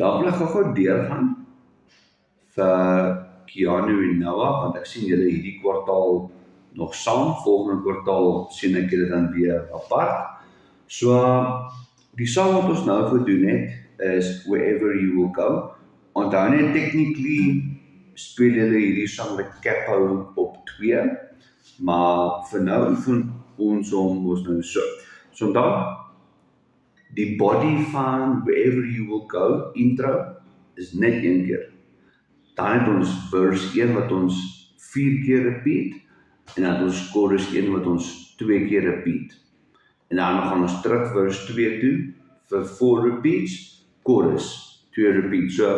Dan wil ek gou deurgaan vir Keanu en Noah, want ek sien julle hierdie kwartaal nog saam, volgende kwartaal sien ek julle dan weer apart. So, die song wat ons nou gedoen het, is Wherever You Will Go. Onthou net, technically speel julle hierdie song met capo op 2, maar vir nou oefen ons hom nou so. So onthou, die body van Wherever You Will Go, intro, is net 1 keer. Dan het ons verse 1 wat ons 4 keer repeat, en dan het ons chorus 1 wat ons 2 keer repeat. En dan gaan ons terug verse 2 toe, vir 4 repeats, chorus 2 repeats. So,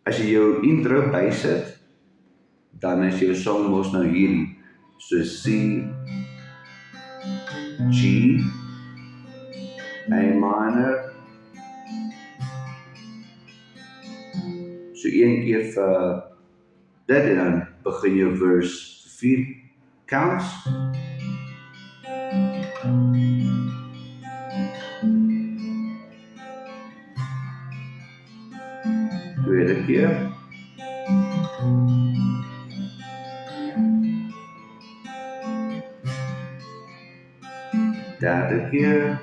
as jy jou intro bysit, dan is jou song mos nou hierdie. So C, G, A minor. So 1 keer vir dit en dan begin jou verse 4 counts. Tweede keer. Derde keer.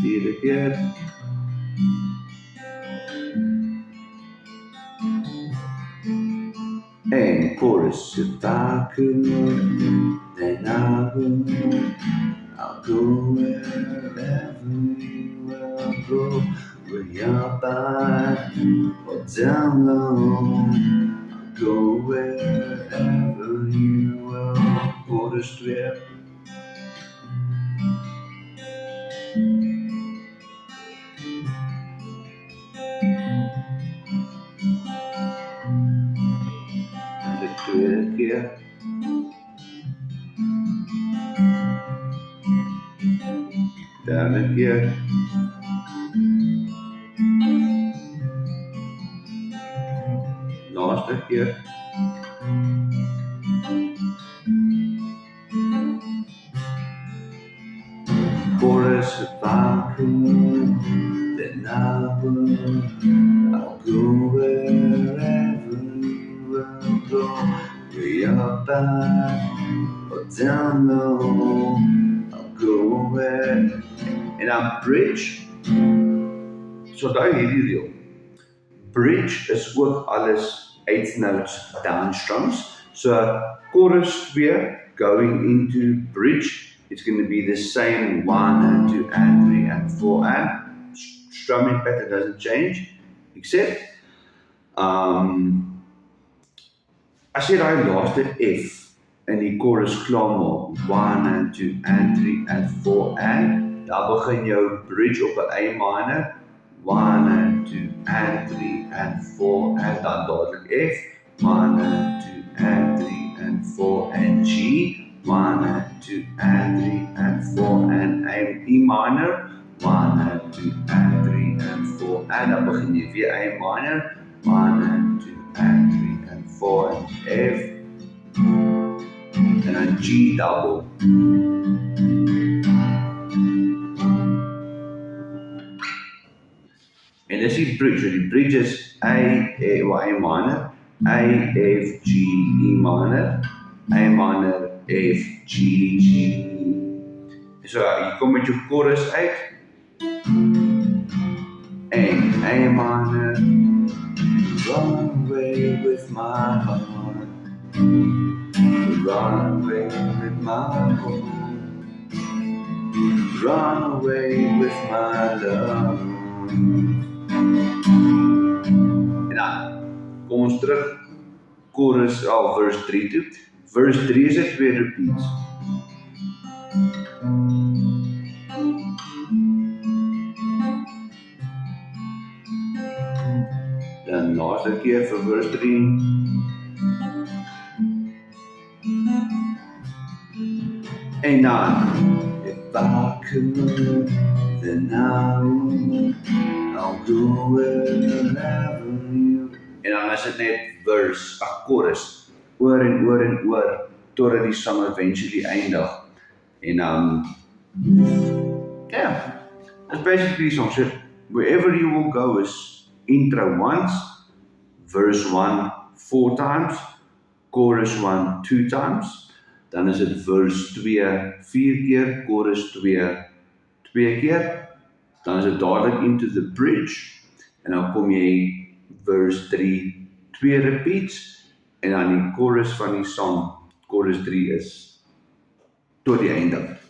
Vierde keer. En chorus. If I could, then I would. I'll go wherever you will go. Where you're by or down low. I'll go wherever you will. Chorus 2. Tweede keer. Derde keer. Laaste keer. Chorus, if I could, then I would. I'll go wherever you will go. Way up high or down low. I'll go where. En dan bridge. So daai hierdie reel. Bridge is ook alles 8 notes downstrums. So chorus 2 going into bridge. It's going to be the same 1 and 2 and 3 and 4 and strumming pattern doesn't change, except as jy daai laaste F in die chorus klaar maak, 1 and 2 and 3 and 4 and, dan begin jou bridge op 'n A minor, 1 and 2 and 3 and 4 and dan dadelik F, 1 and 2 and 3 and 4 and G, 1 and 2 and 3 and 4 and E minor, 1 and 2 and 3 and 4 en dan begin jy weer A minor, 1 and 2 and 3 and 4 and F en dan G double. En dis die bridge. Die bridge is A minor, A, F, G, E minor, A minor, F, G, G. So hier kom met jou chorus uit. En A minor, run away with my heart, run away with my home, run away with my love. En dan kom ons terug chorus verse 3 toe. Verse 3 is 2 repeats. Dan laaste keer vir verse 3. En dan, if I could, then I would. I'll go wherever you. En dan is dit net verse, chorus, oor en oor en oor. totdat die song eventually eindig. En that's basically the song. So wherever you will go is intro once, verse 1 4 times, chorus 1 2 times, dan is dit verse 2 4 keer, chorus 2 2 keer, dan is dit dadelik into the bridge, en dan kom jy verse 3 2 repeats, en dan die chorus van die song, chorus 3 is tot die einde.